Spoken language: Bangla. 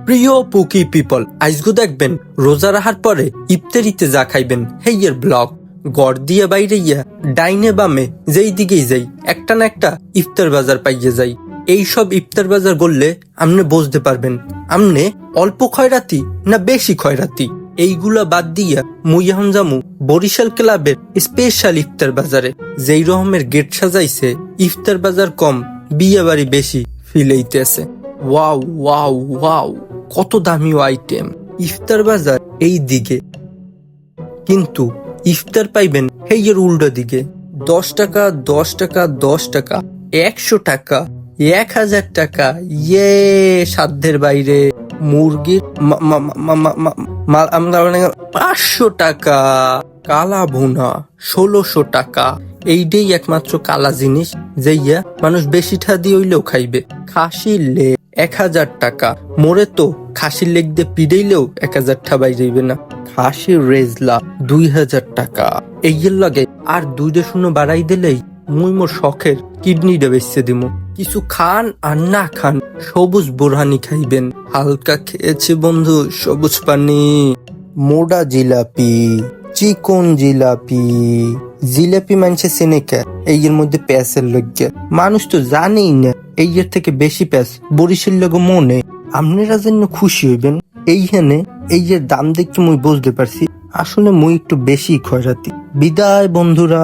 প্রিয় পুকি পিপল, আজগো দেখবেন রোজা রাখার পরে ইফতারিতে যা খাইবেন হেইয়ের ব্লগ। গড় দিয়ে বাইরে ইয়া ডাইনে বামে যেই দিকেই যাই একটা না একটা ইফতার বাজার পাইয়ে যাই। এই সব ইফতার বাজার করলে আমনে বুঝতে পারবেন আমনে অল্প খয়রাতি না বেশি খয়রাতি। এইগুলা বাদ দিয়া মুই এখন যামু বরিশাল ক্লাবের স্পেশাল ইফতার বাজারে। যেই রকমের গেট সাজাইছে, ইফতার বাজার কম বিয়ে বাড়ি বেশি ফিল হইতেছে। ওয়াও ওয়াও ওয়াও, কত দামি আইটেম। ইফতার বাজার এই দিকে, কিন্তু ইফতার পাইবেন হেইয়ের উল্টো দিকে। 10 টাকা 10 টাকা 10 টাকা, 100 টাকা, 1000 টাকা, ইয়ে সাধ্যের বাইরে। মুরগির 500 টাকা, কালা ভুনা 1600 টাকা। এইটাই একমাত্র কালা জিনিস যেইয়া মানুষ বেশি ঠা দিয়ে হইলেও খাইবে। খাসির লেগ 1000 টাকা, মোরে তো খাসির লেগ দিয়ে পিড়াইলেও 1000 টা বাইরেইবে না। খাসির রেজলা 2000 টাকা। এইয়ের লগে আর 2 বাড়াই দিলেই মুই মোর শখের কিডনিটা বেচতে দিমু। কিছু খান আর না খান সবুজ বোরহানি খাইবেন। হালকা খেয়েছে বন্ধু সবুজ পানি। মোডা জিলাপি, চিকন জিলাপি। জিলাপি মানছে সিনেকা এইয়ের মধ্যে প্যাসের লজ্ঞা। মানুষ তো জানেই না এইয়ের থেকে বেশি প্যাস বরিশাল লগে মনে। আপনারা জন্য খুশি হইবেন এইখানে এইয়ের দাম দেখে মুই বুঝতে পারছি আসলে মুই একটু বেশি খয়রাতি। বিদায় বন্ধুরা।